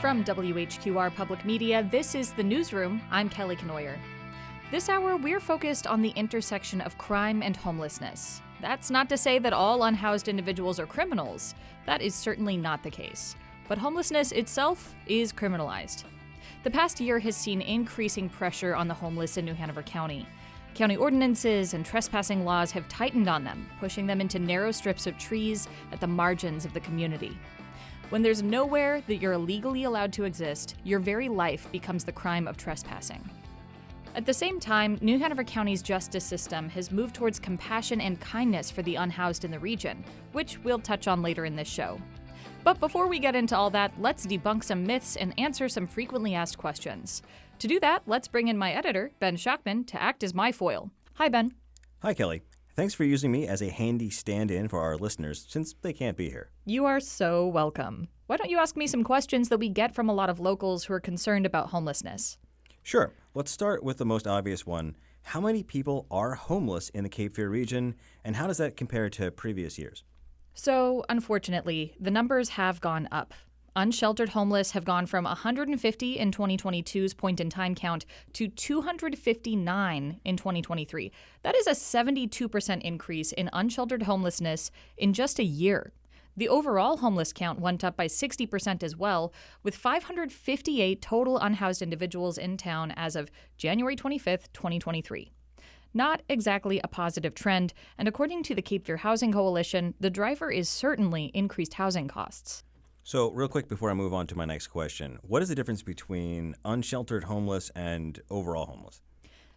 From WHQR Public Media, this is The Newsroom. I'm Kelly Knoyer. This hour, we're focused on the intersection of crime and homelessness. That's not to say that all unhoused individuals are criminals. That is certainly not the case. But homelessness itself is criminalized. The past year has seen increasing pressure on the homeless in New Hanover County. County ordinances and trespassing laws have tightened on them, pushing them into narrow strips of trees at the margins of the community. When there's nowhere that you're illegally allowed to exist, your very life becomes the crime of trespassing. At the same time, New Hanover County's justice system has moved towards compassion and kindness for the unhoused in the region, which we'll touch on later in this show. But before we get into all that, let's debunk some myths and answer some frequently asked questions. To do that, let's bring in my editor, Ben Schachman, to act as my foil. Hi, Ben. Hi, Kelly. Thanks for using me as a handy stand-in for our listeners since they can't be here. You are so welcome. Why don't you ask me some questions that we get from a lot of locals who are concerned about homelessness? Sure. Let's start with the most obvious one. How many people are homeless in the Cape Fear region, and how does that compare to previous years? So, unfortunately, the numbers have gone up. Unsheltered homeless have gone from 150 in 2022's point-in-time count to 259 in 2023. That is a 72% increase in unsheltered homelessness in just a year. The overall homeless count went up by 60% as well, with 558 total unhoused individuals in town as of January 25th, 2023. Not exactly a positive trend, and according to the Cape Fear Housing Coalition, the driver is certainly increased housing costs. So, real quick before I move on to my next question, what is the difference between unsheltered homeless and overall homeless?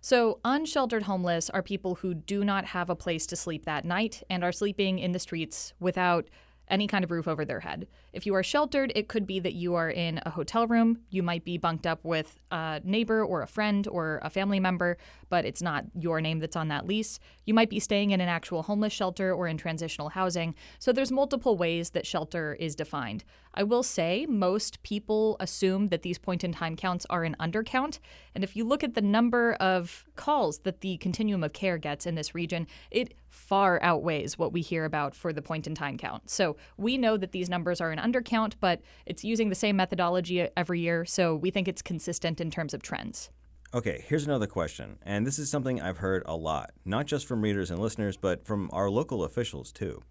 So, unsheltered homeless are people who do not have a place to sleep that night and are sleeping in the streets without any kind of roof over their head. If you are sheltered, it could be that you are in a hotel room. You might be bunked up with a neighbor or a friend or a family member, but it's not your name that's on that lease. You might be staying in an actual homeless shelter or in transitional housing. So there's multiple ways that shelter is defined. I will say most people assume that these point-in-time counts are an undercount. And if you look at the number of calls that the continuum of care gets in this region, it far outweighs what we hear about for the point-in-time count. So we know that these numbers are an undercount, but it's using the same methodology every year, so we think it's consistent in terms of trends. Okay, here's another question, and this is something I've heard a lot, not just from readers and listeners, but from our local officials too.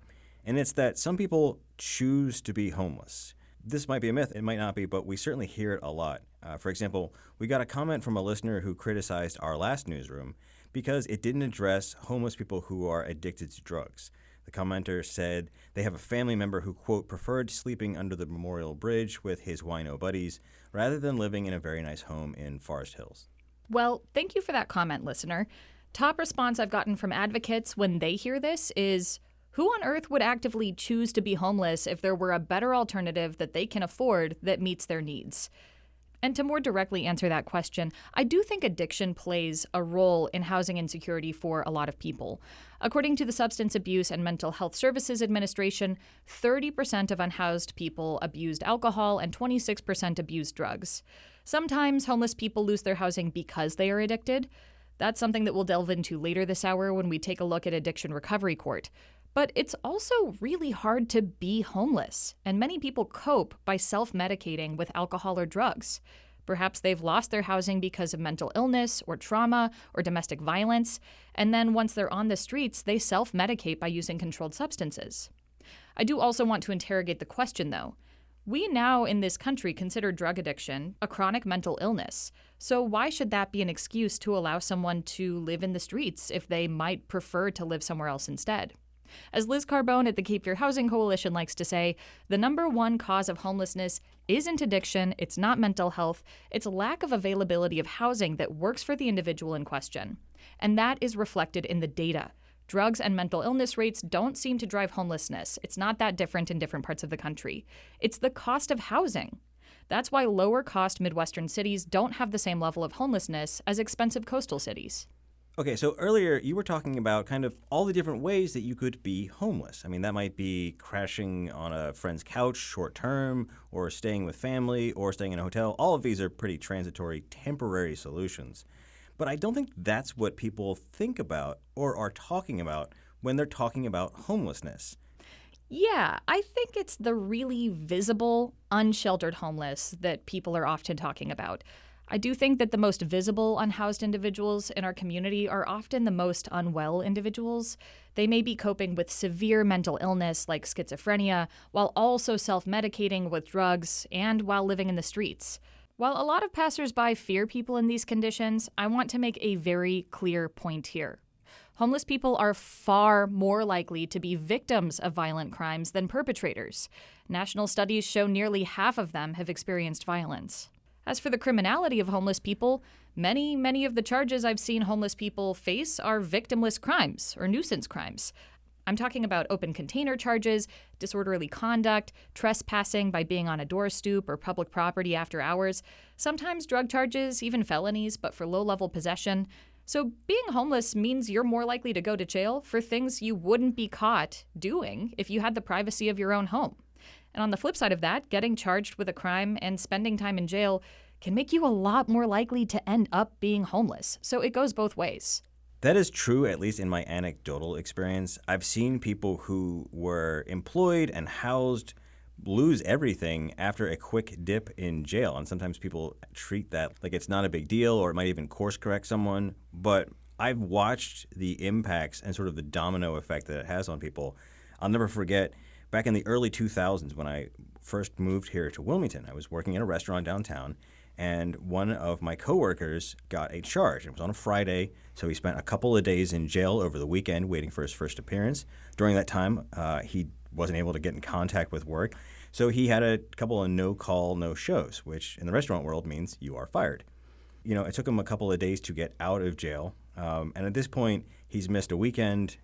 And it's that some people choose to be homeless. This might be a myth, it might not be, but we certainly hear it a lot. For example, we got a comment from a listener who criticized our last newsroom because it didn't address homeless people who are addicted to drugs. The commenter said they have a family member who, quote, preferred sleeping under the Memorial Bridge with his wino buddies rather than living in a very nice home in Forest Hills. Well, thank you for that comment, listener. Top response I've gotten from advocates when they hear this is, who on earth would actively choose to be homeless if there were a better alternative that they can afford that meets their needs? And to more directly answer that question, I do think addiction plays a role in housing insecurity for a lot of people. According to the Substance Abuse and Mental Health Services Administration, 30% of unhoused people abused alcohol and 26% abused drugs. Sometimes homeless people lose their housing because they are addicted. That's something that we'll delve into later this hour when we take a look at Addiction Recovery Court. But it's also really hard to be homeless, and many people cope by self-medicating with alcohol or drugs. Perhaps they've lost their housing because of mental illness or trauma or domestic violence, and then once they're on the streets, they self-medicate by using controlled substances. I do also want to interrogate the question, though. We now in this country consider drug addiction a chronic mental illness, so why should that be an excuse to allow someone to live in the streets if they might prefer to live somewhere else instead? As Liz Carbone at the Cape Fear Housing Coalition likes to say, the number one cause of homelessness isn't addiction, it's not mental health, it's lack of availability of housing that works for the individual in question. And that is reflected in the data. Drugs and mental illness rates don't seem to drive homelessness. It's not that different in different parts of the country. It's the cost of housing. That's why lower-cost Midwestern cities don't have the same level of homelessness as expensive coastal cities. Okay, so earlier you were talking about kind of all the different ways that you could be homeless. I mean, that might be crashing on a friend's couch short term, or staying with family, or staying in a hotel. All of these are pretty transitory, temporary solutions. But I don't think that's what people think about or are talking about when they're talking about homelessness. Yeah, I think it's the really visible, unsheltered homeless that people are often talking about. I do think that the most visible unhoused individuals in our community are often the most unwell individuals. They may be coping with severe mental illness like schizophrenia, while also self medicating with drugs and while living in the streets. While a lot of passersby fear people in these conditions, I want to make a very clear point here. Homeless people are far more likely to be victims of violent crimes than perpetrators. National studies show nearly half of them have experienced violence. As for the criminality of homeless people, many of the charges I've seen homeless people face are victimless crimes or nuisance crimes. I'm talking about open container charges, disorderly conduct, trespassing by being on a door stoop or public property after hours, sometimes drug charges, even felonies, but for low-level possession. So being homeless means you're more likely to go to jail for things you wouldn't be caught doing if you had the privacy of your own home. And on the flip side of that, getting charged with a crime and spending time in jail can make you a lot more likely to end up being homeless. So it goes both ways. That is true, at least in my anecdotal experience. I've seen people who were employed and housed lose everything after a quick dip in jail. And sometimes people treat that like it's not a big deal, or it might even course correct someone. But I've watched the impacts and sort of the domino effect that it has on people. I'll never forget back in the early 2000s when I first moved here to Wilmington. I was working in a restaurant downtown, and one of my coworkers got a charge. It was on a Friday, so he spent a couple of days in jail over the weekend waiting for his first appearance. During that time, he wasn't able to get in contact with work, so he had a couple of no-call, no-shows, which in the restaurant world means you are fired. You know, it took him a couple of days to get out of jail, and at this point, he's missed a weekend,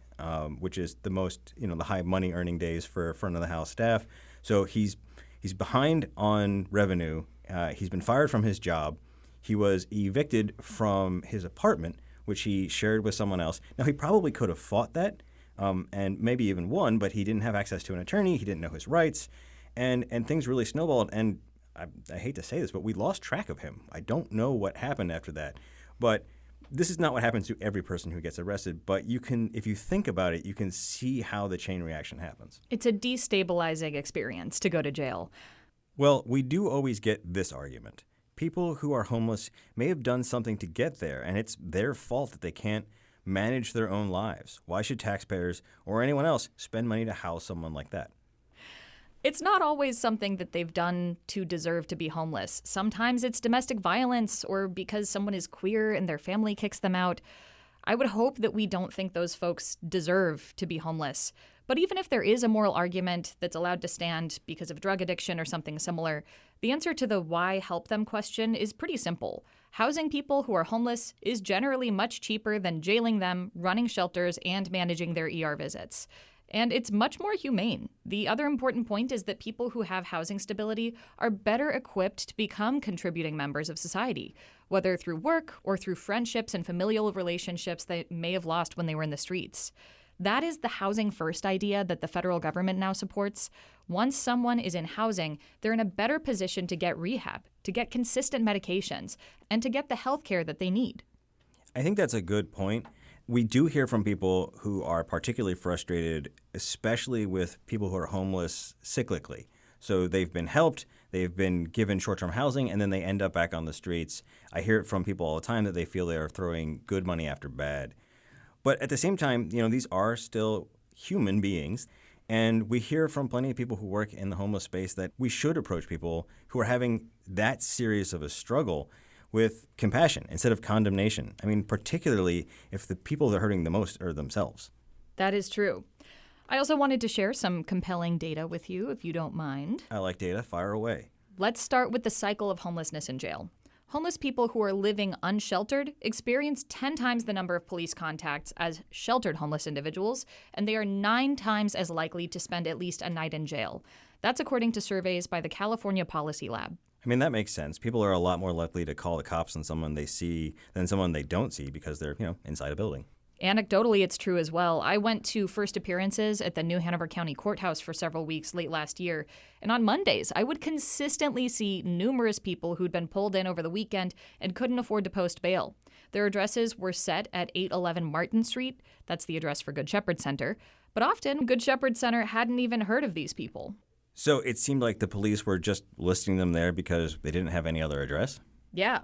which is the most, the high money earning days for front of the house staff. So he's behind on revenue. He's been fired from his job. He was evicted from his apartment, which he shared with someone else. Now, he probably could have fought that and maybe even won, but he didn't have access to an attorney. He didn't know his rights, and things really snowballed. And I hate to say this, but we lost track of him. I don't know what happened after that. But this is not what happens to every person who gets arrested, but you can, if you think about it, you can see how the chain reaction happens. It's a destabilizing experience to go to jail. Well, we do always get this argument. People who are homeless may have done something to get there, and it's their fault that they can't manage their own lives. Why should taxpayers or anyone else spend money to house someone like that? It's not always something that they've done to deserve to be homeless. Sometimes it's domestic violence or because someone is queer and their family kicks them out. I would hope that we don't think those folks deserve to be homeless. But even if there is a moral argument that's allowed to stand because of drug addiction or something similar, the answer to the why help them question is pretty simple. Housing people who are homeless is generally much cheaper than jailing them, running shelters, and managing their ER visits. And it's much more humane. The other important point is that people who have housing stability are better equipped to become contributing members of society, whether through work or through friendships and familial relationships they may have lost when they were in the streets. That is the housing first idea that the federal government now supports. Once someone is in housing, they're in a better position to get rehab, to get consistent medications, and to get the health care that they need. I think that's a good point. We do hear from people who are particularly frustrated, especially with people who are homeless cyclically. So they've been helped, they've been given short-term housing, and then they end up back on the streets. I hear it from people all the time that they feel they are throwing good money after bad. But at the same time, these are still human beings. And we hear from plenty of people who work in the homeless space that we should approach people who are having that serious of a struggle with compassion instead of condemnation. I mean, particularly if the people that are hurting the most are themselves. That is true. I also wanted to share some compelling data with you, if you don't mind. I like data. Fire away. Let's start with the cycle of homelessness in jail. Homeless people who are living unsheltered experience 10 times the number of police contacts as sheltered homeless individuals, and they are 9 times as likely to spend at least a night in jail. That's according to surveys by the California Policy Lab. I mean, that makes sense. People are a lot more likely to call the cops on someone they see than someone they don't see because they're, inside a building. Anecdotally, it's true as well. I went to first appearances at the new Hanover County courthouse for several weeks late last year, and on Mondays, I would consistently see numerous people who'd been pulled in over the weekend and couldn't afford to post bail. Their addresses were set at 811 Martin Street. That's the address for Good Shepherd Center. But often, Good Shepherd Center hadn't even heard of these people. So it seemed like the police were just listing them there because they didn't have any other address? Yeah.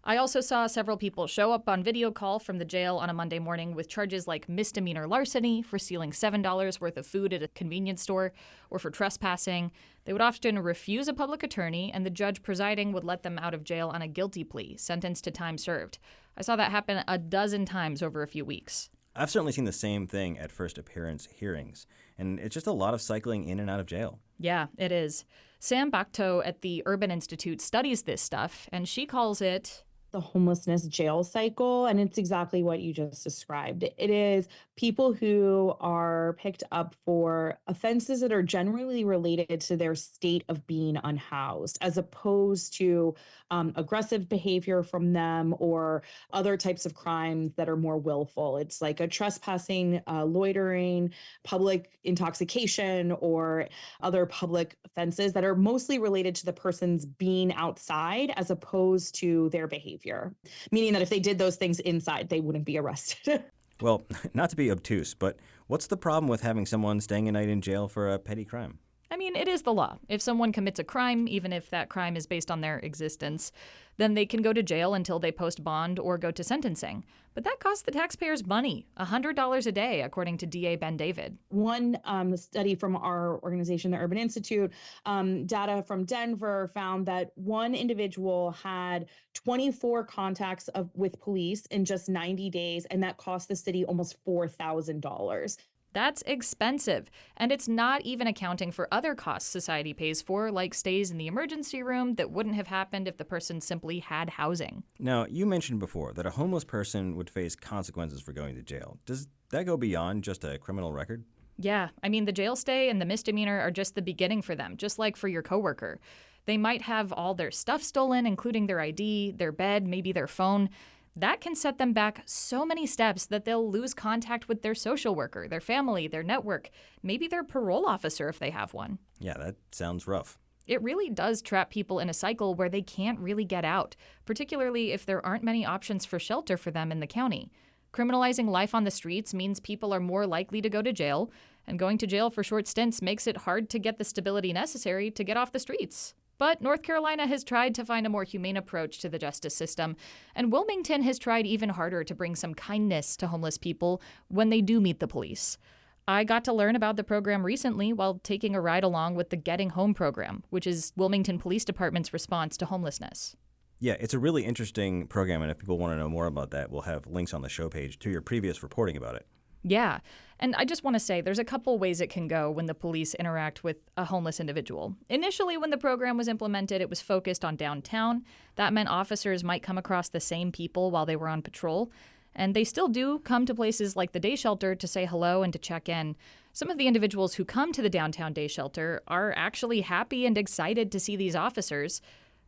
I also saw several people show up on video call from the jail on a Monday morning with charges like misdemeanor larceny for stealing $7 worth of food at a convenience store or for trespassing. They would often refuse a public attorney, and the judge presiding would let them out of jail on a guilty plea, sentenced to time served. I saw that happen a dozen times over a few weeks. I've certainly seen the same thing at first appearance hearings, and it's just a lot of cycling in and out of jail. Yeah, it is. Sam Bakhto at the Urban Institute studies this stuff, and she calls it the homelessness jail cycle. And it's exactly what you just described. It is people who are picked up for offenses that are generally related to their state of being unhoused, as opposed to aggressive behavior from them or other types of crimes that are more willful. It's like a trespassing, loitering, public intoxication, or other public offenses that are mostly related to the person's being outside as opposed to their behavior. Meaning that if they did those things inside, they wouldn't be arrested. Well, not to be obtuse, but what's the problem with having someone staying a night in jail for a petty crime? I mean, it is the law. If someone commits a crime, even if that crime is based on their existence, then they can go to jail until they post bond or go to sentencing. But that costs the taxpayers money, $100 a day, according to DA Ben David. One study from our organization, the Urban Institute, data from Denver found that one individual had 24 contacts with police in just 90 days, and that cost the city almost $4,000. That's expensive, and it's not even accounting for other costs society pays for, like stays in the emergency room that wouldn't have happened if the person simply had housing. Now, you mentioned before that a homeless person would face consequences for going to jail. Does that go beyond just a criminal record? Yeah, I mean, the jail stay and the misdemeanor are just the beginning for them, just like for your coworker. They might have all their stuff stolen, including their ID, their bed, maybe their phone. That can set them back so many steps that they'll lose contact with their social worker, their family, their network, maybe their parole officer if they have one. Yeah, that sounds rough. It really does trap people in a cycle where they can't really get out, particularly if there aren't many options for shelter for them in the county. Criminalizing life on the streets means people are more likely to go to jail, and going to jail for short stints makes it hard to get the stability necessary to get off the streets. But North Carolina has tried to find a more humane approach to the justice system, and Wilmington has tried even harder to bring some kindness to homeless people when they do meet the police. I got to learn about the program recently while taking a ride along with the Getting Home program, which is Wilmington Police Department's response to homelessness. Yeah, it's a really interesting program, and if people want to know more about that, we'll have links on the show page to your previous reporting about it. Yeah, and I just want to say there's a couple ways it can go when the police interact with a homeless individual. Initially, when the program was implemented, it was focused on downtown. That meant officers might come across the same people while they were on patrol. And they still do come to places like the day shelter to say hello and to check in. Some of the individuals who come to the downtown day shelter are actually happy and excited to see these officers.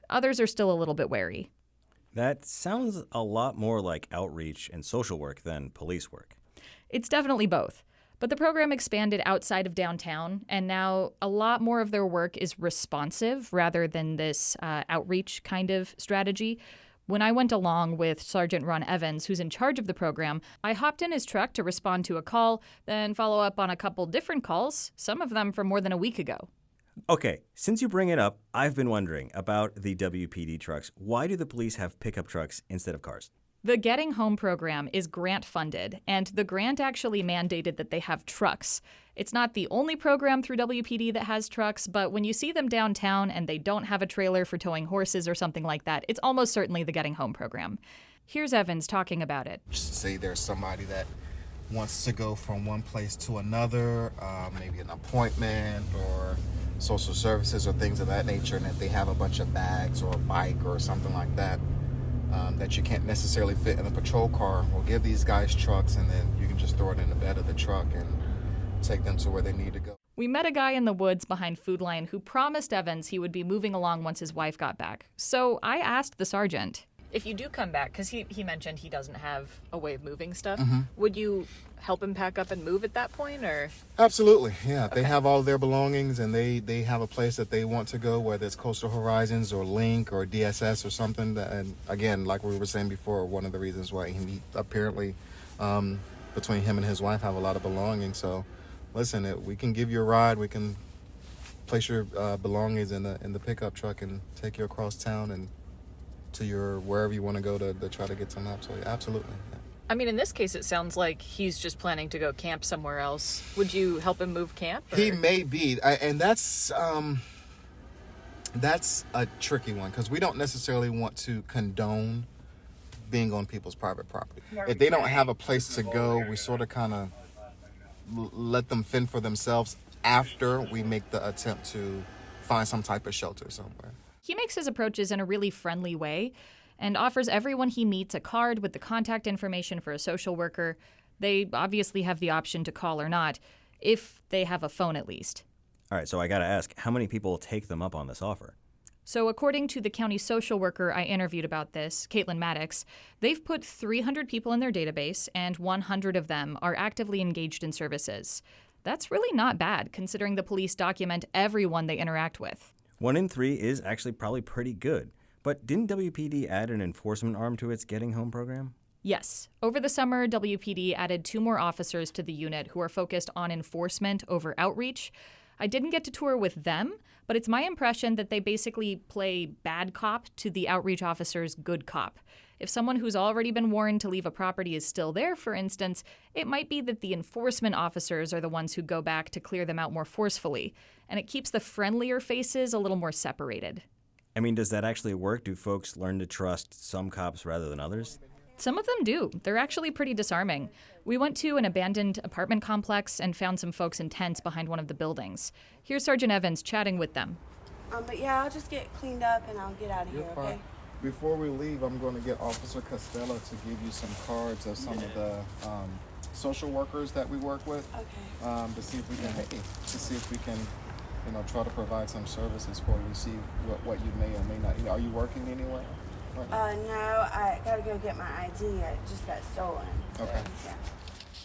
Others are still a little bit wary. That sounds a lot more like outreach and social work than police work. It's definitely both. But the program expanded outside of downtown, and now a lot more of their work is responsive rather than this outreach kind of strategy. When I went along with Sergeant Ron Evans, who's in charge of the program, I hopped in his truck to respond to a call, then follow up on a couple different calls, some of them from more than a week ago. Okay, since you bring it up, I've been wondering about the WPD trucks. Why do the police have pickup trucks instead of cars? The Getting Home program is grant-funded, and the grant actually mandated that they have trucks. It's not the only program through WPD that has trucks, but when you see them downtown and they don't have a trailer for towing horses or something like that, it's almost certainly the Getting Home program. Here's Evans talking about it. Just say there's somebody that wants to go from one place to another, maybe an appointment or social services or things of that nature, and if they have a bunch of bags or a bike or something like that, that you can't necessarily fit in a patrol car, we'll give these guys trucks, and then you can just throw it in the bed of the truck and take them to where they need to go. We met a guy in the woods behind Food Lion who promised Evans he would be moving along once his wife got back. So I asked the sergeant, If you do come back, because he mentioned he doesn't have a way of moving stuff, Mm-hmm. would you help him pack up and move at that point, or? Absolutely, yeah. They Okay. have all their belongings, and they have a place that they want to go, whether it's Coastal Horizons or Link or DSS or something. And again, like we were saying before, one of the reasons why he apparently, between him and his wife, have a lot of belongings. So, listen, we can give you a ride. We can place your belongings in the pickup truck and take you across town and to your wherever you want to go to try to get some help. So, yeah, absolutely. Yeah. I mean, in this case, it sounds like he's just planning to go camp somewhere else. Would you help him move camp? Or? He may be, and that's a tricky one because we don't necessarily want to condone being on people's private property. If they don't have a place to go, we sort of kind of let them fend for themselves after we make the attempt to find some type of shelter somewhere. He makes his approaches in a really friendly way and offers everyone he meets a card with the contact information for a social worker. They obviously have the option to call or not, if they have a phone at least. All right, so I got to ask, how many people take them up on this offer? So according to the county social worker I interviewed about this, Caitlin Maddox, they've put 300 people in their database, and 100 of them are actively engaged in services. That's really not bad, considering the police document everyone they interact with. 1 in 3 is actually probably pretty good. But didn't WPD add an enforcement arm to its Getting Home program? Yes. Over the summer, WPD added 2 more officers to the unit who are focused on enforcement over outreach. I didn't get to tour with them, but it's my impression that they basically play bad cop to the outreach officer's good cop. If someone who's already been warned to leave a property is still there, for instance, it might be that the enforcement officers are the ones who go back to clear them out more forcefully, and it keeps the friendlier faces a little more separated. I mean, does that actually work? Do folks learn to trust some cops rather than others? Some of them do. They're actually pretty disarming. We went to an abandoned apartment complex and found some folks in tents behind one of the buildings. Here's Sergeant Evans chatting with them. But yeah, I'll just get cleaned up and I'll get out of here, okay? Before we leave, I'm going to get Officer Costello to give you some cards of some of the social workers that we work with. Okay. To see if we can try to provide some services for you, see what you may or may not. Are you working anywhere? Right. No, I gotta go get my ID. It just got stolen. So, Okay.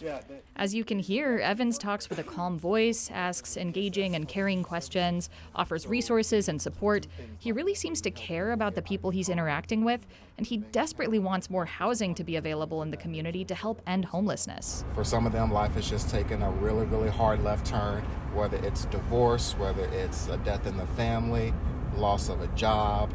Yeah. As you can hear, Evans talks with a calm voice, asks engaging and caring questions, offers resources and support. He really seems to care about the people he's interacting with, and he desperately wants more housing to be available in the community to help end homelessness. For some of them, life has just taken a really, really hard left turn, whether it's divorce, whether it's a death in the family, loss of a job.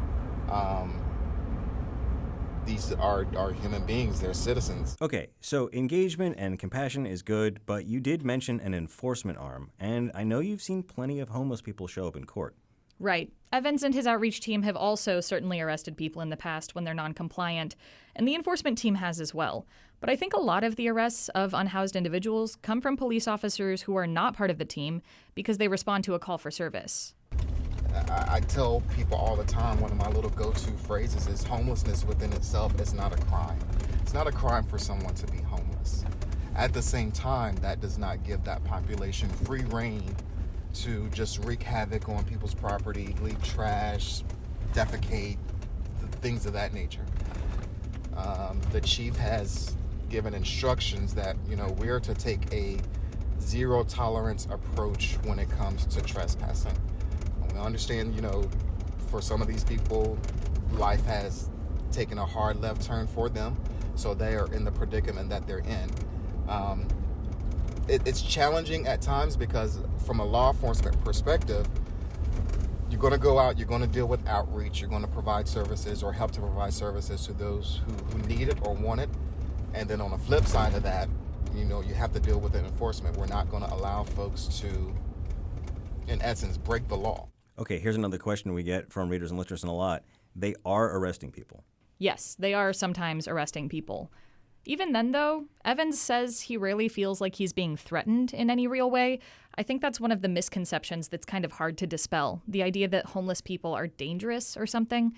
These are human beings, they're citizens. Okay, so engagement and compassion is good, but you did mention an enforcement arm, and I know you've seen plenty of homeless people show up in court. Right. Evans and his outreach team have also certainly arrested people in the past when they're non-compliant, and the enforcement team has as well. But I think a lot of the arrests of unhoused individuals come from police officers who are not part of the team because they respond to a call for service. I tell people all the time, one of my little go-to phrases is homelessness within itself is not a crime. It's not a crime for someone to be homeless. At the same time, that does not give that population free rein to just wreak havoc on people's property, leave trash, defecate, things of that nature. The chief has given instructions that, we're to take a zero tolerance approach when it comes to trespassing. I understand, for some of these people, life has taken a hard left turn for them, so they are in the predicament that they're in. It's challenging at times because from a law enforcement perspective, you're going to go out, you're going to deal with outreach, you're going to provide services or help to provide services to those who need it or want it. And then on the flip side of that, you have to deal with the enforcement. We're not going to allow folks to, in essence, break the law. Okay, here's another question we get from readers and listeners a lot. They are arresting people. Yes, they are sometimes arresting people. Even then, though, Evans says he rarely feels like he's being threatened in any real way. I think that's one of the misconceptions that's kind of hard to dispel, the idea that homeless people are dangerous or something.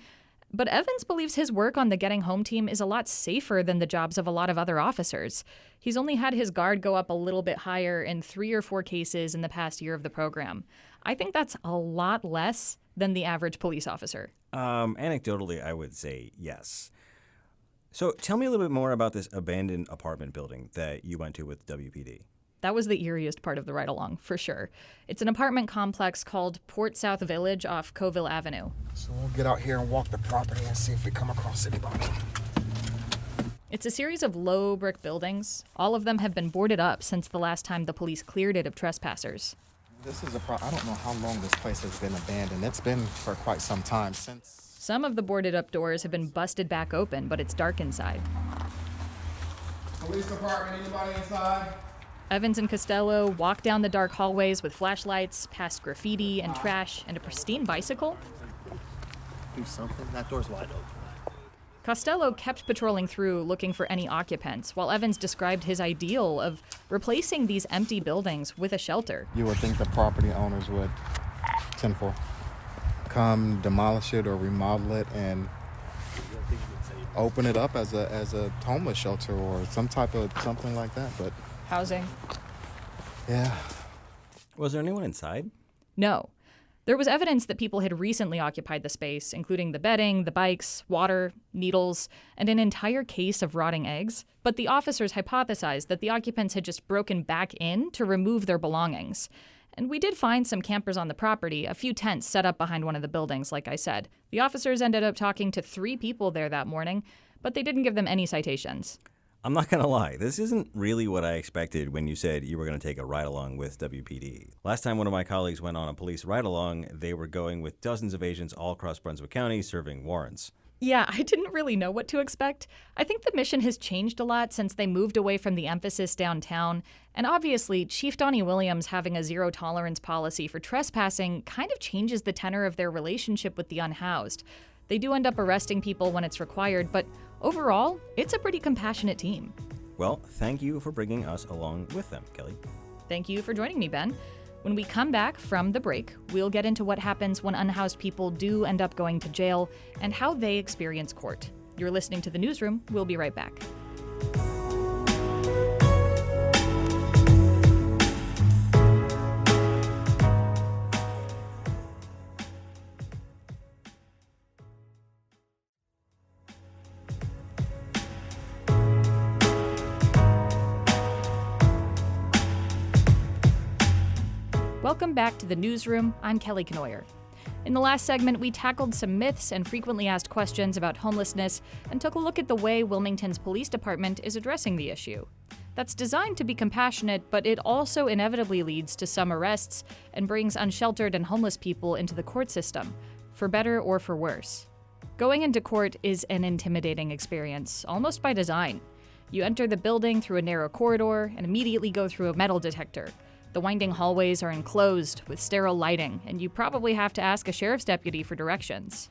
But Evans believes his work on the Getting Home team is a lot safer than the jobs of a lot of other officers. He's only had his guard go up a little bit higher in 3 or 4 cases in the past year of the program. I think that's a lot less than the average police officer. Anecdotally, I would say yes. So tell me a little bit more about this abandoned apartment building that you went to with WPD. That was the eeriest part of the ride-along, for sure. It's an apartment complex called Port South Village off Coville Avenue. So we'll get out here and walk the property and see if we come across anybody. It's a series of low brick buildings. All of them have been boarded up since the last time the police cleared it of trespassers. This is I don't know how long this place has been abandoned. It's been for quite some time since. Some of the boarded up doors have been busted back open, but it's dark inside. Police department, anybody inside? Evans and Costello walk down the dark hallways with flashlights, past graffiti and trash, and a pristine bicycle. Do something. That door's wide open. Costello kept patrolling through looking for any occupants, while Evans described his ideal of replacing these empty buildings with a shelter. You would think the property owners would come demolish it or remodel it and open it up as a homeless shelter or something like that. But Housing. yeah. Was there anyone inside? No. There was evidence that people had recently occupied the space, including the bedding, the bikes, water, needles, and an entire case of rotting eggs. But the officers hypothesized that the occupants had just broken back in to remove their belongings. And we did find some campers on the property, a few tents set up behind one of the buildings, like I said. The officers ended up talking to 3 people there that morning, but they didn't give them any citations. I'm not going to lie, this isn't really what I expected when you said you were going to take a ride-along with WPD. Last time one of my colleagues went on a police ride-along, they were going with dozens of agents all across Brunswick County serving warrants. Yeah, I didn't really know what to expect. I think the mission has changed a lot since they moved away from the emphasis downtown. And obviously, Chief Donnie Williams having a zero-tolerance policy for trespassing kind of changes the tenor of their relationship with the unhoused. They do end up arresting people when it's required, but overall, it's a pretty compassionate team. Well, thank you for bringing us along with them, Kelly. Thank you for joining me, Ben. When we come back from the break, we'll get into what happens when unhoused people do end up going to jail and how they experience court. You're listening to The Newsroom. We'll be right back. Welcome back to The Newsroom. I'm Kelly Knoyer. In the last segment, we tackled some myths and frequently asked questions about homelessness and took a look at the way Wilmington's police department is addressing the issue. That's designed to be compassionate, but it also inevitably leads to some arrests and brings unsheltered and homeless people into the court system, for better or for worse. Going into court is an intimidating experience, almost by design. You enter the building through a narrow corridor and immediately go through a metal detector. The winding hallways are enclosed with sterile lighting, and you probably have to ask a sheriff's deputy for directions.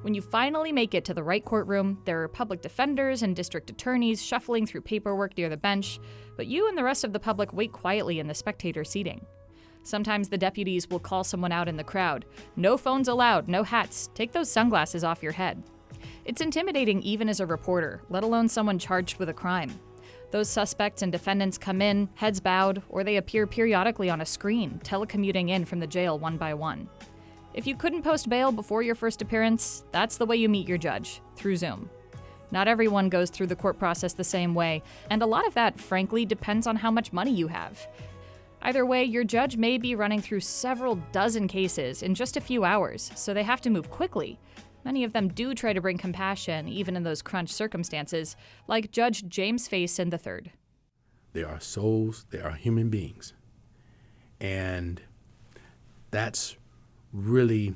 When you finally make it to the right courtroom, there are public defenders and district attorneys shuffling through paperwork near the bench, but you and the rest of the public wait quietly in the spectator seating. Sometimes the deputies will call someone out in the crowd. No phones allowed, no hats. Take those sunglasses off your head. It's intimidating even as a reporter, let alone someone charged with a crime. Those suspects and defendants come in, heads bowed, or they appear periodically on a screen, telecommuting in from the jail one by one. If you couldn't post bail before your first appearance, that's the way you meet your judge, through Zoom. Not everyone goes through the court process the same way, and a lot of that, frankly, depends on how much money you have. Either way, your judge may be running through several dozen cases in just a few hours, so they have to move quickly. Many of them do try to bring compassion, even in those crunch circumstances, like Judge James Faison III. They are souls, they are human beings. And that's really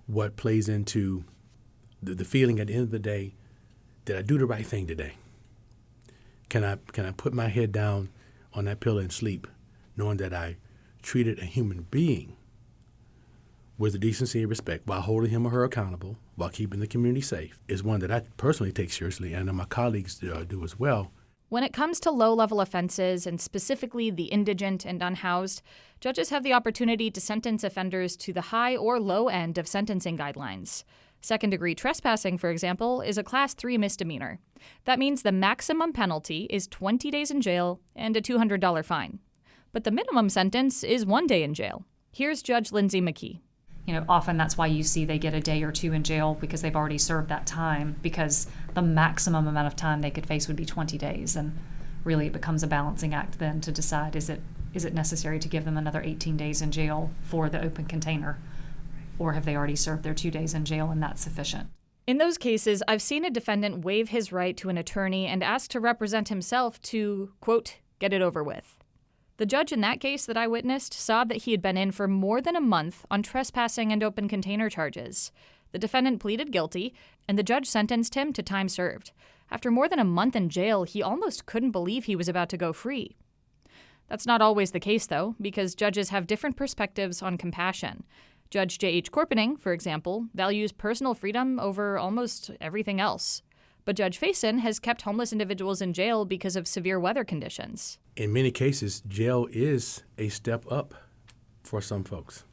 what plays into the feeling at the end of the day, did I do the right thing today? Can I put my head down on that pillow and sleep, knowing that I treated a human being with the decency and respect while holding him or her accountable, while keeping the community safe, is one that I personally take seriously, and my colleagues do as well. When it comes to low-level offenses, and specifically the indigent and unhoused, judges have the opportunity to sentence offenders to the high or low end of sentencing guidelines. Second-degree trespassing, for example, is a Class 3 misdemeanor. That means the maximum penalty is 20 days in jail and a $200 fine. But the minimum sentence is 1 day in jail. Here's Judge Lindsay McKee. Often that's why you see they get a day or two in jail because they've already served that time, because the maximum amount of time they could face would be 20 days. And really it becomes a balancing act then to decide, is it necessary to give them another 18 days in jail for the open container? Or have they already served their 2 days in jail and that's sufficient? In those cases, I've seen a defendant waive his right to an attorney and ask to represent himself to, quote, get it over with. The judge in that case that I witnessed saw that he had been in for more than a month on trespassing and open container charges. The defendant pleaded guilty, and the judge sentenced him to time served. After more than a month in jail, he almost couldn't believe he was about to go free. That's not always the case, though, because judges have different perspectives on compassion. Judge J.H. Corpening, for example, values personal freedom over almost everything else. But Judge Faison has kept homeless individuals in jail because of severe weather conditions. In many cases, jail is a step up for some folks.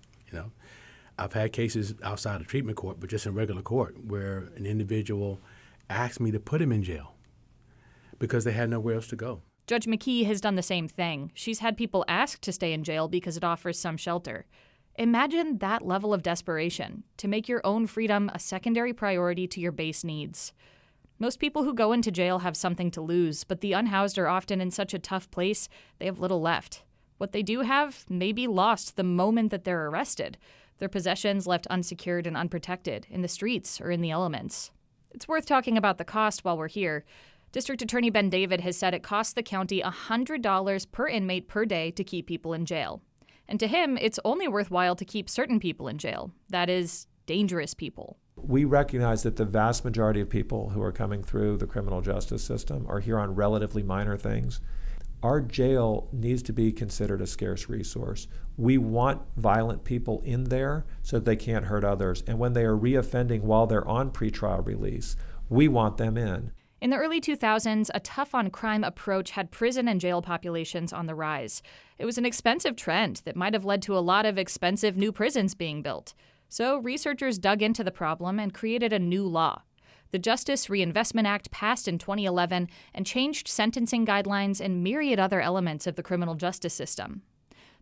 I've had cases outside of treatment court, but just in regular court, where an individual asked me to put him in jail because they had nowhere else to go. Judge McKee has done the same thing. She's had people ask to stay in jail because it offers some shelter. Imagine that level of desperation, to make your own freedom a secondary priority to your base needs. Most people who go into jail have something to lose, but the unhoused are often in such a tough place, they have little left. What they do have may be lost the moment that they're arrested, their possessions left unsecured and unprotected, in the streets or in the elements. It's worth talking about the cost while we're here. District Attorney Ben David has said it costs the county $100 per inmate per day to keep people in jail. And to him, it's only worthwhile to keep certain people in jail. That is, dangerous people. We recognize that the vast majority of people who are coming through the criminal justice system are here on relatively minor things. Our jail needs to be considered a scarce resource. We want violent people in there so that they can't hurt others. And when they are reoffending while they're on pretrial release, we want them in. In the early 2000s, a tough-on-crime approach had prison and jail populations on the rise. It was an expensive trend that might have led to a lot of expensive new prisons being built. So researchers dug into the problem and created a new law. The Justice Reinvestment Act passed in 2011 and changed sentencing guidelines and myriad other elements of the criminal justice system.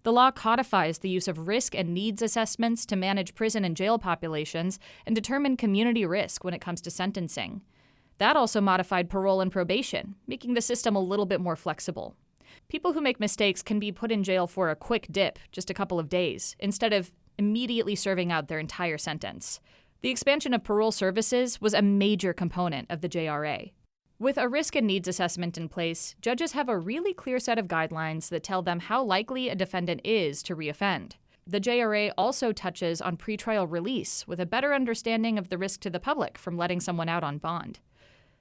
The law codifies the use of risk and needs assessments to manage prison and jail populations and determine community risk when it comes to sentencing. That also modified parole and probation, making the system a little bit more flexible. People who make mistakes can be put in jail for a quick dip, just a couple of days, instead of immediately serving out their entire sentence. The expansion of parole services was a major component of the JRA. With a risk and needs assessment in place, judges have a really clear set of guidelines that tell them how likely a defendant is to reoffend. The JRA also touches on pretrial release with a better understanding of the risk to the public from letting someone out on bond.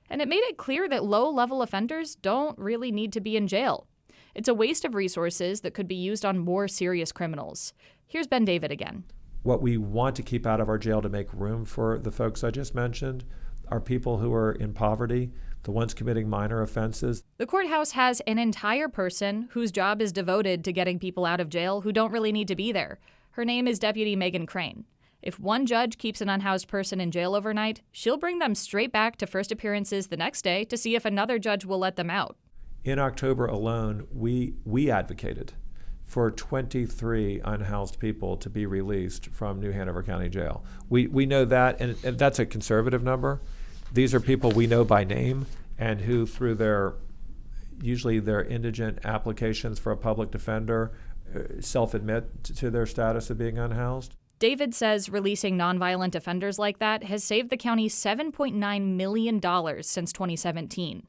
And it made it clear that low-level offenders don't really need to be in jail. It's a waste of resources that could be used on more serious criminals. Here's Ben David again. What we want to keep out of our jail to make room for the folks I just mentioned are people who are in poverty, the ones committing minor offenses. The courthouse has an entire person whose job is devoted to getting people out of jail who don't really need to be there. Her name is Deputy Megan Crane. If one judge keeps an unhoused person in jail overnight, she'll bring them straight back to first appearances the next day to see if another judge will let them out. In October alone, we advocated for 23 unhoused people to be released from New Hanover County Jail. We know that, and that's a conservative number. These are people we know by name and who, through usually their indigent applications for a public defender, self-admit to their status of being unhoused. David says releasing nonviolent offenders like that has saved the county $7.9 million since 2017.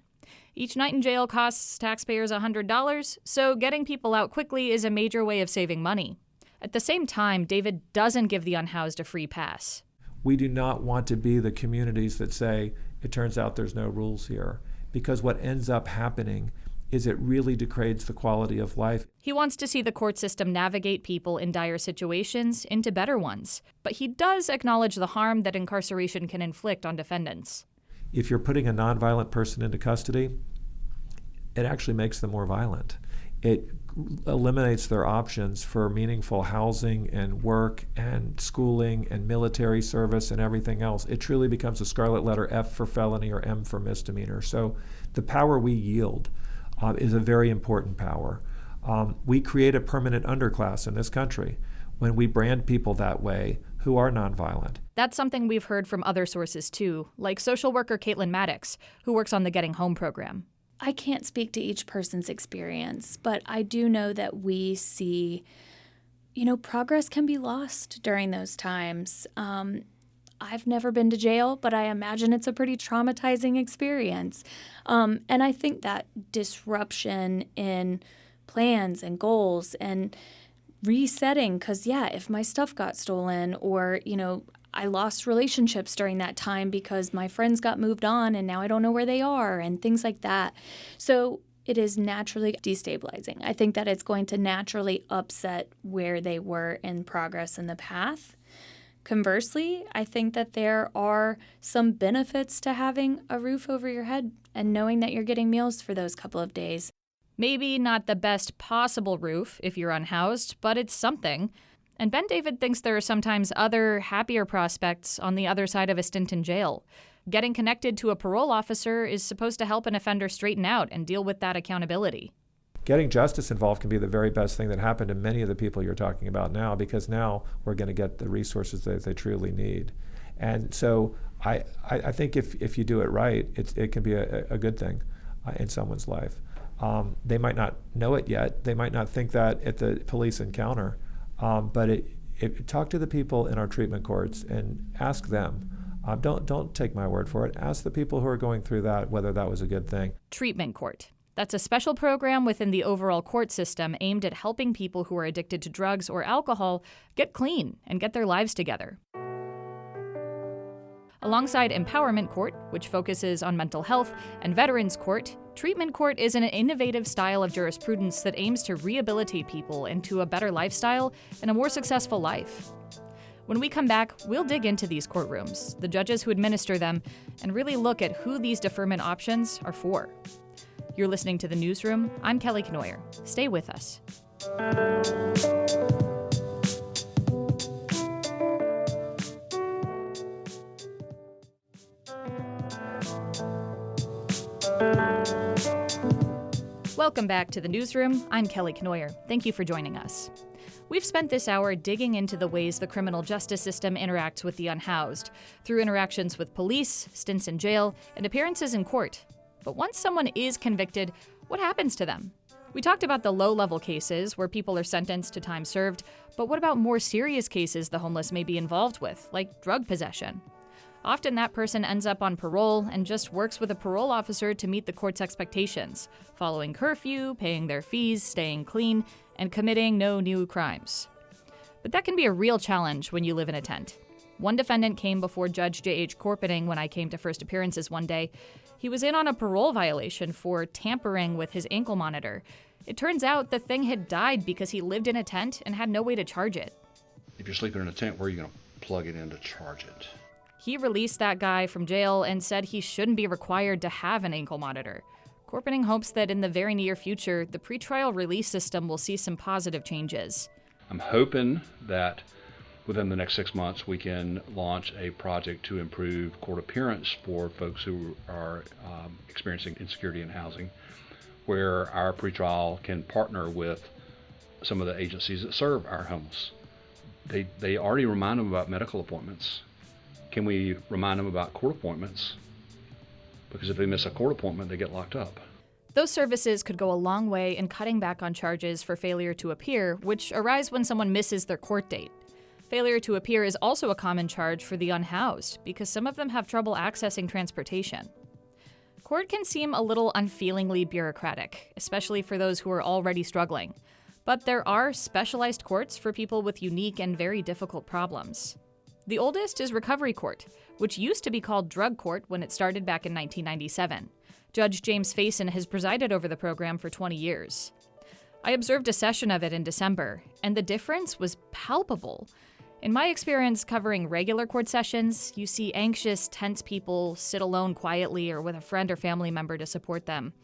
Each night in jail costs taxpayers $100, so getting people out quickly is a major way of saving money. At the same time, David doesn't give the unhoused a free pass. We do not want to be the communities that say, it turns out there's no rules here, because what ends up happening is it really degrades the quality of life. He wants to see the court system navigate people in dire situations into better ones, but he does acknowledge the harm that incarceration can inflict on defendants. If you're putting a nonviolent person into custody, it actually makes them more violent. It eliminates their options for meaningful housing and work and schooling and military service and everything else. It truly becomes a scarlet letter F for felony or M for misdemeanor. So the power we yield is a very important power. We create a permanent underclass in this country when we brand people that way who are nonviolent. That's something we've heard from other sources too, like social worker Caitlin Maddox, who works on the Getting Home program. I can't speak to each person's experience, but I do know that we see, progress can be lost during those times. I've never been to jail, but I imagine it's a pretty traumatizing experience. And I think that disruption in plans and goals and resetting, because, if my stuff got stolen or, I lost relationships during that time because my friends got moved on and now I don't know where they are and things like that. So it is naturally destabilizing. I think that it's going to naturally upset where they were in progress in the path. Conversely, I think that there are some benefits to having a roof over your head and knowing that you're getting meals for those couple of days. Maybe not the best possible roof if you're unhoused, but it's something. And Ben David thinks there are sometimes other, happier prospects on the other side of a stint in jail. Getting connected to a parole officer is supposed to help an offender straighten out and deal with that accountability. Getting justice involved can be the very best thing that happened to many of the people you're talking about now, because now we're going to get the resources that they truly need. And so I think if you do it right, it can be a good thing in someone's life. They might not know it yet. They might not think that at the police encounter. But talk to the people in our treatment courts and ask them. Don't take my word for it. Ask the people who are going through that whether that was a good thing. Treatment court. That's a special program within the overall court system aimed at helping people who are addicted to drugs or alcohol get clean and get their lives together. Alongside Empowerment Court, which focuses on mental health, and Veterans Court, Treatment Court is an innovative style of jurisprudence that aims to rehabilitate people into a better lifestyle and a more successful life. When we come back, we'll dig into these courtrooms, the judges who administer them, and really look at who these deferment options are for. You're listening to The Newsroom. I'm Kelly Knoyer. Stay with us. Welcome back to The Newsroom. I'm Kelly Knoyer. Thank you for joining us. We've spent this hour digging into the ways the criminal justice system interacts with the unhoused, through interactions with police, stints in jail, and appearances in court. But once someone is convicted, what happens to them? We talked about the low-level cases where people are sentenced to time served, but what about more serious cases the homeless may be involved with, like drug possession? Often that person ends up on parole and just works with a parole officer to meet the court's expectations, following curfew, paying their fees, staying clean, and committing no new crimes. But that can be a real challenge when you live in a tent. One defendant came before Judge J.H. Corpening when I came to first appearances one day. He was in on a parole violation for tampering with his ankle monitor. It turns out the thing had died because he lived in a tent and had no way to charge it. If you're sleeping in a tent, where are you going to plug it in to charge it? He released that guy from jail and said he shouldn't be required to have an ankle monitor. Corpening hopes that in the very near future, the pretrial release system will see some positive changes. I'm hoping that within the next 6 months, we can launch a project to improve court appearance for folks who are experiencing insecurity in housing, where our pretrial can partner with some of the agencies that serve our homeless. They already remind them about medical appointments. Can we remind them about court appointments? Because if they miss a court appointment, they get locked up. Those services could go a long way in cutting back on charges for failure to appear, which arise when someone misses their court date. Failure to appear is also a common charge for the unhoused, because some of them have trouble accessing transportation. Court can seem a little unfeelingly bureaucratic, especially for those who are already struggling. But there are specialized courts for people with unique and very difficult problems. The oldest is Recovery Court, which used to be called Drug Court when it started back in 1997. Judge James Faison has presided over the program for 20 years. I observed a session of it in December, and the difference was palpable. In my experience covering regular court sessions, you see anxious, tense people sit alone quietly or with a friend or family member to support them.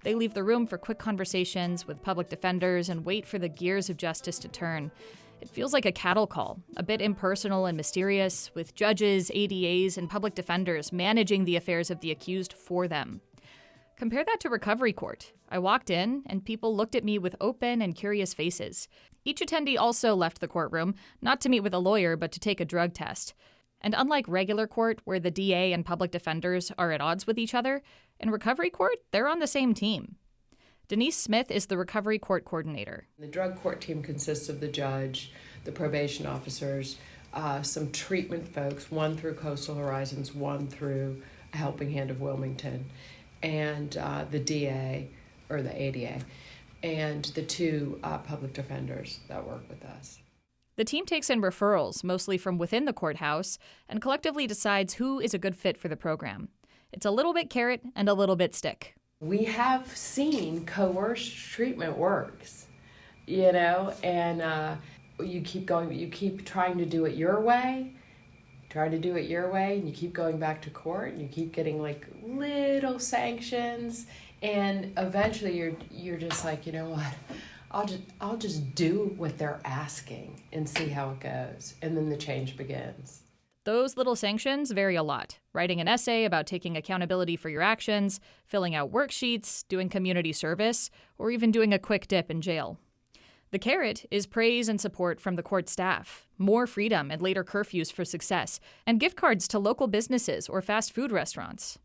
They leave the room for quick conversations with public defenders and wait for the gears of justice to turn. It feels like a cattle call, a bit impersonal and mysterious, with judges, ADAs, and public defenders managing the affairs of the accused for them. Compare that to recovery court. I walked in, and people looked at me with open and curious faces. Each attendee also left the courtroom, not to meet with a lawyer, but to take a drug test. And unlike regular court, where the DA and public defenders are at odds with each other, in recovery court, they're on the same team. Denise Smith is the recovery court coordinator. The drug court team consists of the judge, the probation officers, some treatment folks, one through Coastal Horizons, one through A Helping Hand of Wilmington, and the DA, or the ADA, and the two public defenders that work with us. The team takes in referrals, mostly from within the courthouse, and collectively decides who is a good fit for the program. It's a little bit carrot and a little bit stick. We have seen coerced treatment works, and you keep going, you keep trying to do it your way, and you keep going back to court, and you keep getting like little sanctions, and eventually you're just like, you know what, I'll just do what they're asking and see how it goes, and then the change begins. Those little sanctions vary a lot. Writing an essay about taking accountability for your actions, filling out worksheets, doing community service, or even doing a quick dip in jail. The carrot is praise and support from the court staff, more freedom and later curfews for success, and gift cards to local businesses or fast food restaurants.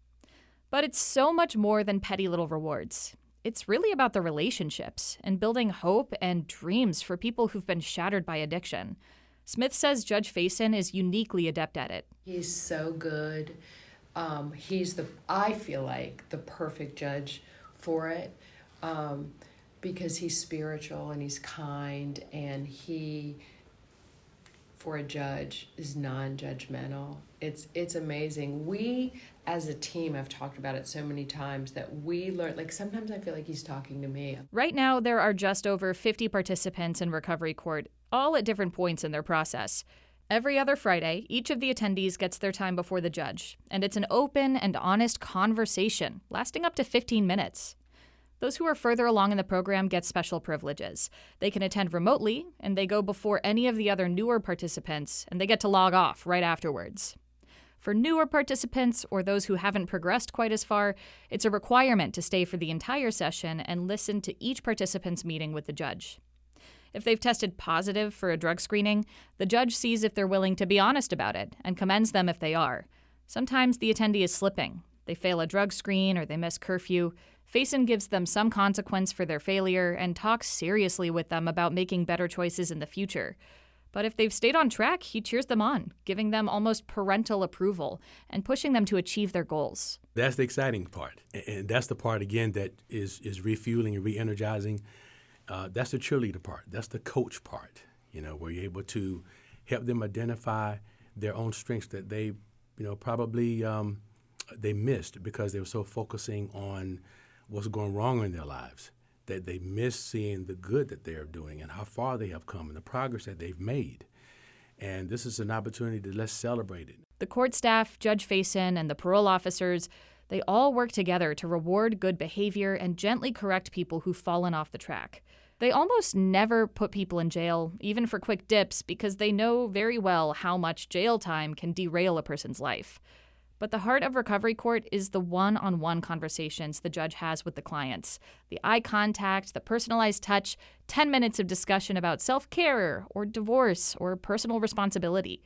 But it's so much more than petty little rewards. It's really about the relationships and building hope and dreams for people who've been shattered by addiction. Smith says Judge Faison is uniquely adept at it. He's so good. He's I feel like, the perfect judge for it, because he's spiritual and he's kind, and he, for a judge, is non-judgmental. It's amazing. We, as a team, have talked about it so many times that we learn, like sometimes I feel like he's talking to me. Right now, there are just over 50 participants in recovery court, all at different points in their process. Every other Friday, each of the attendees gets their time before the judge, and it's an open and honest conversation, lasting up to 15 minutes. Those who are further along in the program get special privileges. They can attend remotely, and they go before any of the other newer participants, and they get to log off right afterwards. For newer participants, or those who haven't progressed quite as far, it's a requirement to stay for the entire session and listen to each participant's meeting with the judge. If they've tested positive for a drug screening, the judge sees if they're willing to be honest about it and commends them if they are. Sometimes the attendee is slipping. They fail a drug screen or they miss curfew. Faison gives them some consequence for their failure and talks seriously with them about making better choices in the future. But if they've stayed on track, he cheers them on, giving them almost parental approval and pushing them to achieve their goals. That's the exciting part. And that's the part, again, that is refueling and re-energizing. That's the cheerleader part. That's the coach part, where you're able to help them identify their own strengths that they, probably they missed because they were so focusing on what's going wrong in their lives, that they miss seeing the good that they are doing and how far they have come and the progress that they've made. And this is an opportunity to let's celebrate it. The court staff, Judge Faison, and the parole officers, they all work together to reward good behavior and gently correct people who've fallen off the track. They almost never put people in jail, even for quick dips, because they know very well how much jail time can derail a person's life. But the heart of recovery court is the one-on-one conversations the judge has with the clients. The eye contact, the personalized touch, 10 minutes of discussion about self-care or divorce or personal responsibility.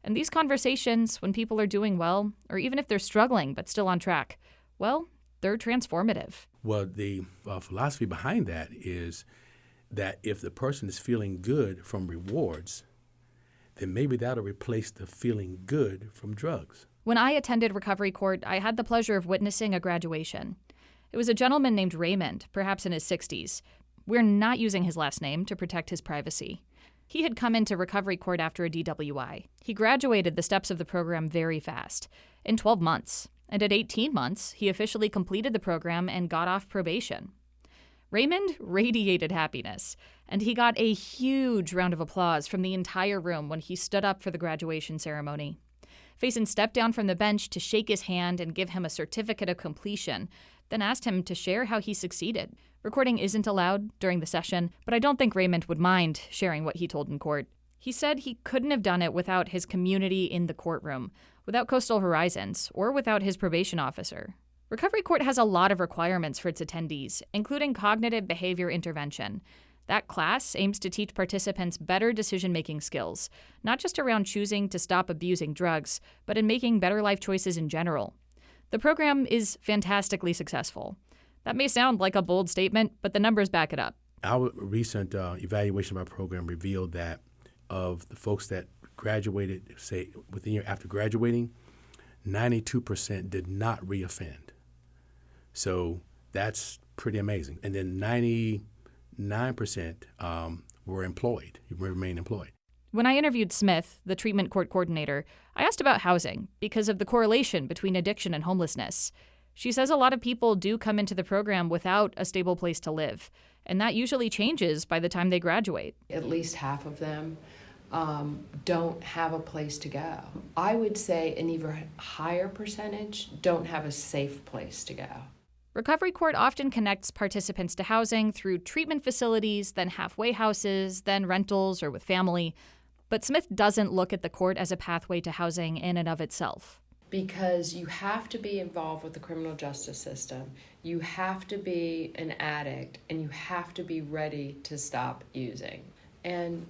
And these conversations, when people are doing well, or even if they're struggling but still on track, well, they're transformative. Well, the philosophy behind that is that if the person is feeling good from rewards, then maybe that'll replace the feeling good from drugs. When I attended recovery court, I had the pleasure of witnessing a graduation. It was a gentleman named Raymond, perhaps in his 60s. We're not using his last name to protect his privacy. He had come into recovery court after a DWI. He graduated the steps of the program very fast, in 12 months. And at 18 months, he officially completed the program and got off probation. Raymond radiated happiness, and he got a huge round of applause from the entire room when he stood up for the graduation ceremony. Faison stepped down from the bench to shake his hand and give him a certificate of completion, then asked him to share how he succeeded. Recording isn't allowed during the session, but I don't think Raymond would mind sharing what he told in court. He said he couldn't have done it without his community in the courtroom, without Coastal Horizons, or without his probation officer. Recovery Court has a lot of requirements for its attendees, including cognitive behavior intervention. That class aims to teach participants better decision-making skills, not just around choosing to stop abusing drugs, but in making better life choices in general. The program is fantastically successful. That may sound like a bold statement, but the numbers back it up. Our recent evaluation of our program revealed that of the folks that graduated, say, within a year after graduating, 92% did not reoffend. So that's pretty amazing. And then 99% were employed, remain employed. When I interviewed Smith, the treatment court coordinator, I asked about housing because of the correlation between addiction and homelessness. She says a lot of people do come into the program without a stable place to live, and that usually changes by the time they graduate. At least half of them don't have a place to go. I would say an even higher percentage don't have a safe place to go. Recovery Court often connects participants to housing through treatment facilities, then halfway houses, then rentals or with family. But Smith doesn't look at the court as a pathway to housing in and of itself. Because you have to be involved with the criminal justice system, you have to be an addict, and you have to be ready to stop using. And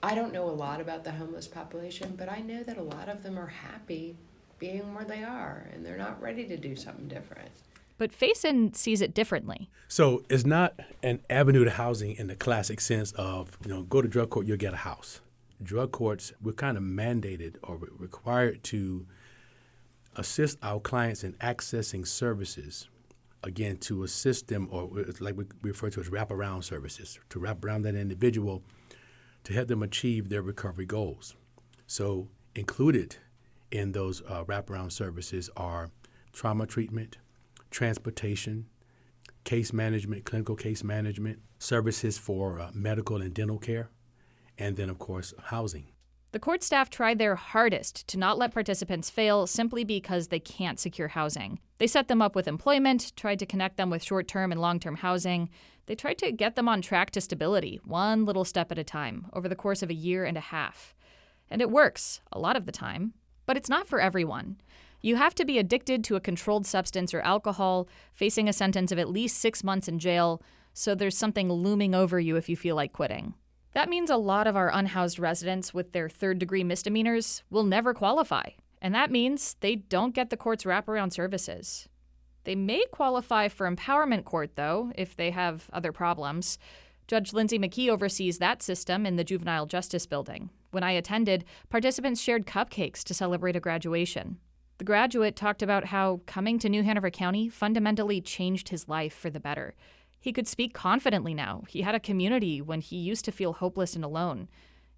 I don't know a lot about the homeless population, but I know that a lot of them are happy being where they are, and they're not ready to do something different. But Faison sees it differently. So it's not an avenue to housing in the classic sense of, go to drug court, you'll get a house. Drug courts, we're kind of mandated or required to assist our clients in accessing services, again, to assist them, or like we refer to as wraparound services, to wrap around that individual to help them achieve their recovery goals. So included in those wraparound services are trauma treatment, transportation, case management, clinical case management, services for medical and dental care, and then, of course, housing. The court staff tried their hardest to not let participants fail simply because they can't secure housing. They set them up with employment, tried to connect them with short-term and long-term housing. They tried to get them on track to stability, one little step at a time, over the course of a year and a half. And it works, a lot of the time. But it's not for everyone. You have to be addicted to a controlled substance or alcohol, facing a sentence of at least 6 months in jail, so there's something looming over you if you feel like quitting. That means a lot of our unhoused residents with their third-degree misdemeanors will never qualify, and that means they don't get the court's wraparound services. They may qualify for empowerment court, though, if they have other problems. Judge Lindsay McKee oversees that system in the Juvenile Justice Building. When I attended, participants shared cupcakes to celebrate a graduation. The graduate talked about how coming to New Hanover County fundamentally changed his life for the better. He could speak confidently now. He had a community when he used to feel hopeless and alone.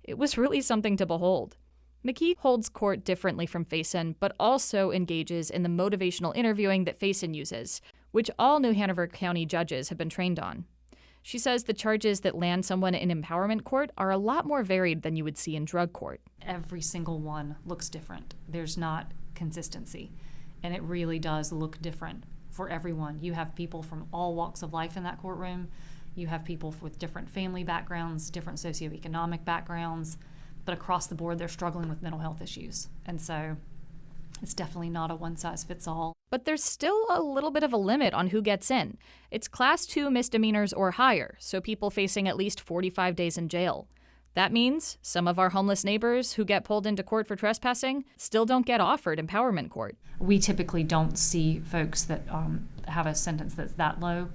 It was really something to behold. McKee holds court differently from Faison, but also engages in the motivational interviewing that Faison uses, which all New Hanover County judges have been trained on. She says the charges that land someone in empowerment court are a lot more varied than you would see in drug court. Every single one looks different. There's not consistency, and it really does look different for everyone. You have people from all walks of life in that courtroom. You have people with different family backgrounds, different socioeconomic backgrounds, but across the board, they're struggling with mental health issues. And so it's definitely not a one-size-fits-all. But there's still a little bit of a limit on who gets in. It's Class 2 misdemeanors or higher, so people facing at least 45 days in jail. That means some of our homeless neighbors who get pulled into court for trespassing still don't get offered empowerment court. We typically don't see folks that have a sentence that's that low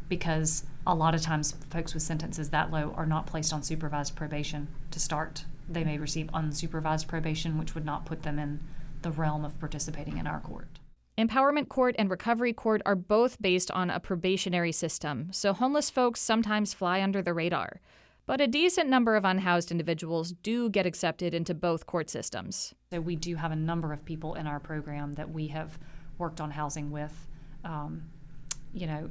because a lot of times folks with sentences that low are not placed on supervised probation to start. They may receive unsupervised probation, which would not put them in the realm of participating in our court. Empowerment court and recovery court are both based on a probationary system, so homeless folks sometimes fly under the radar. But a decent number of unhoused individuals do get accepted into both court systems. So we do have a number of people in our program that we have worked on housing with.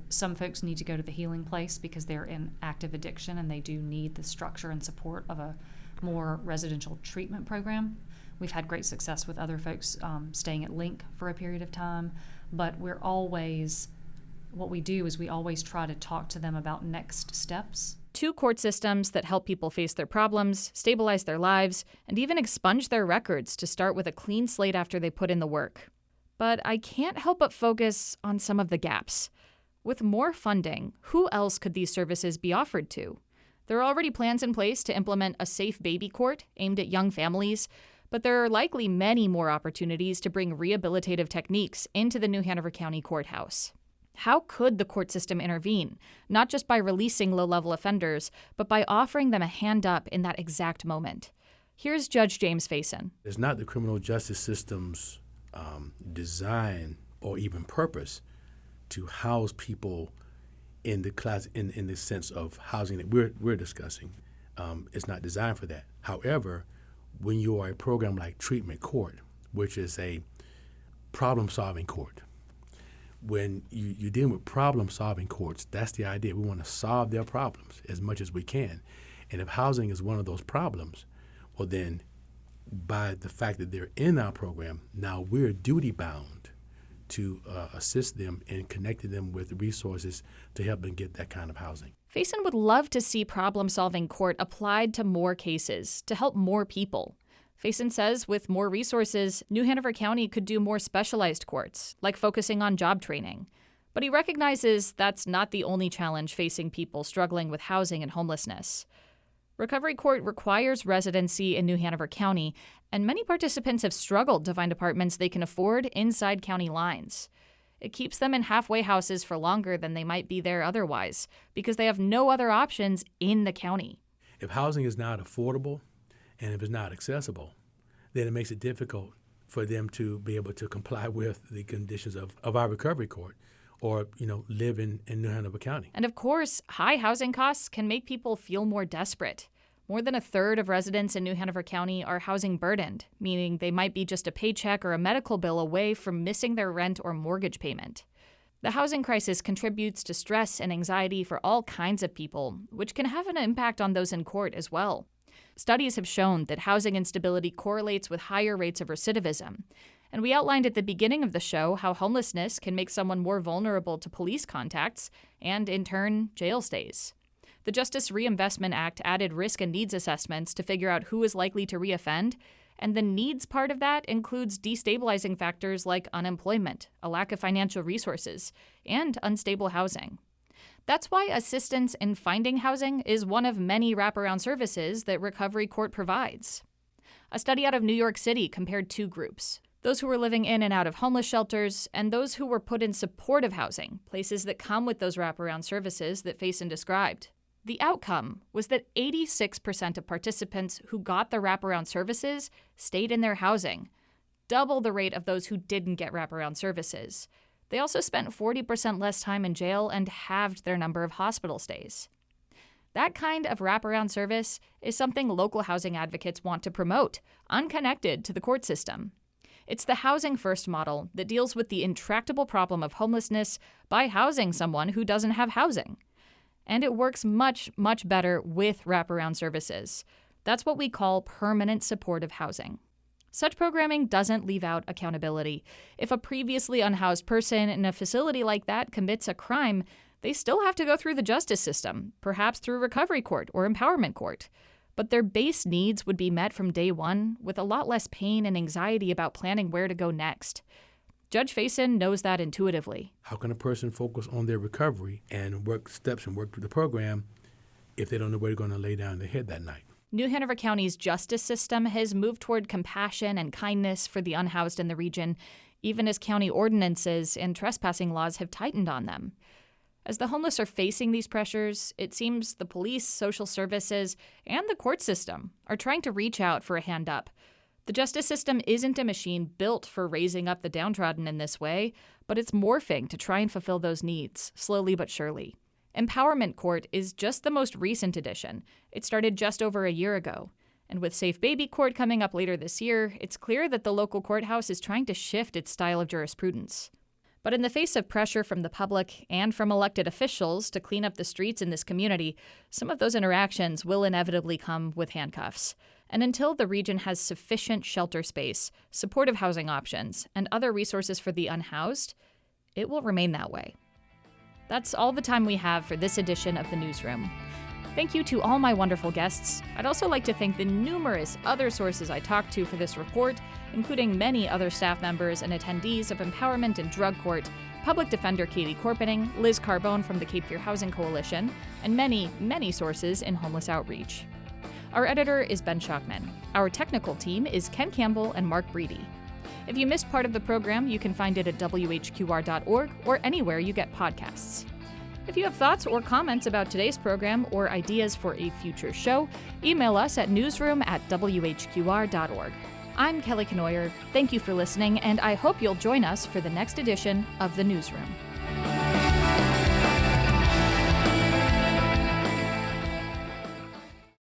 Some folks need to go to the healing place because they're in active addiction and they do need the structure and support of a more residential treatment program. We've had great success with other folks staying at Link for a period of time, but what we do is we always try to talk to them about next steps. 2 court systems that help people face their problems, stabilize their lives, and even expunge their records to start with a clean slate after they put in the work. But I can't help but focus on some of the gaps. With more funding, who else could these services be offered to? There are already plans in place to implement a safe baby court aimed at young families, but there are likely many more opportunities to bring rehabilitative techniques into the New Hanover County Courthouse. How could the court system intervene, not just by releasing low-level offenders, but by offering them a hand up in that exact moment? Here's Judge James Faison. It's not the criminal justice system's design or even purpose to house people in the class in the sense of housing that we're discussing. It's not designed for that. However, when you are a program like treatment court, which is a problem-solving court, when you deal with problem-solving courts, that's the idea. We want to solve their problems as much as we can. And if housing is one of those problems, well then, by the fact that they're in our program, now we're duty-bound to assist them and connecting them with resources to help them get that kind of housing. Faison would love to see problem-solving court applied to more cases to help more people. Faison says with more resources, New Hanover County could do more specialized courts, like focusing on job training. But he recognizes that's not the only challenge facing people struggling with housing and homelessness. Recovery court requires residency in New Hanover County, and many participants have struggled to find apartments they can afford inside county lines. It keeps them in halfway houses for longer than they might be there otherwise, because they have no other options in the county. If housing is not affordable and if it's not accessible, then it makes it difficult for them to be able to comply with the conditions of our recovery court or, live in New Hanover County. And of course, high housing costs can make people feel more desperate. More than a third of residents in New Hanover County are housing burdened, meaning they might be just a paycheck or a medical bill away from missing their rent or mortgage payment. The housing crisis contributes to stress and anxiety for all kinds of people, which can have an impact on those in court as well. Studies have shown that housing instability correlates with higher rates of recidivism. And we outlined at the beginning of the show how homelessness can make someone more vulnerable to police contacts and, in turn, jail stays. The Justice Reinvestment Act added risk and needs assessments to figure out who is likely to reoffend, and the needs part of that includes destabilizing factors like unemployment, a lack of financial resources, and unstable housing. That's why assistance in finding housing is one of many wraparound services that Recovery Court provides. A study out of New York City compared two groups: those who were living in and out of homeless shelters and those who were put in supportive housing, places that come with those wraparound services that Faison described. The outcome was that 86% of participants who got the wraparound services stayed in their housing, double the rate of those who didn't get wraparound services. They also spent 40% less time in jail and halved their number of hospital stays. That kind of wraparound service is something local housing advocates want to promote, unconnected to the court system. It's the housing first model that deals with the intractable problem of homelessness by housing someone who doesn't have housing. And it works much, much better with wraparound services. That's what we call permanent supportive housing. Such programming doesn't leave out accountability. If a previously unhoused person in a facility like that commits a crime, they still have to go through the justice system, perhaps through recovery court or empowerment court. But their base needs would be met from day one with a lot less pain and anxiety about planning where to go next. Judge Faison knows that intuitively. How can a person focus on their recovery and work steps and work through the program if they don't know where they're going to lay down their head that night? New Hanover County's justice system has moved toward compassion and kindness for the unhoused in the region, even as county ordinances and trespassing laws have tightened on them. As the homeless are facing these pressures, it seems the police, social services, and the court system are trying to reach out for a hand up. The justice system isn't a machine built for raising up the downtrodden in this way, but it's morphing to try and fulfill those needs, slowly but surely. Empowerment Court is just the most recent addition. It started just over a year ago. And with Safe Baby Court coming up later this year, it's clear that the local courthouse is trying to shift its style of jurisprudence. But in the face of pressure from the public and from elected officials to clean up the streets in this community, some of those interactions will inevitably come with handcuffs. And until the region has sufficient shelter space, supportive housing options, and other resources for the unhoused, it will remain that way. That's all the time we have for this edition of The Newsroom. Thank you to all my wonderful guests. I'd also like to thank the numerous other sources I talked to for this report, including many other staff members and attendees of Empowerment and Drug Court, Public Defender Katie Corpening, Liz Carbone from the Cape Fear Housing Coalition, and many, many sources in homeless outreach. Our editor is Ben Schuckman. Our technical team is Ken Campbell and Mark Breedy. If you missed part of the program, you can find it at whqr.org or anywhere you get podcasts. If you have thoughts or comments about today's program or ideas for a future show, email us at newsroom@whqr.org. I'm Kelly Kenoyer. Thank you for listening, and I hope you'll join us for the next edition of The Newsroom.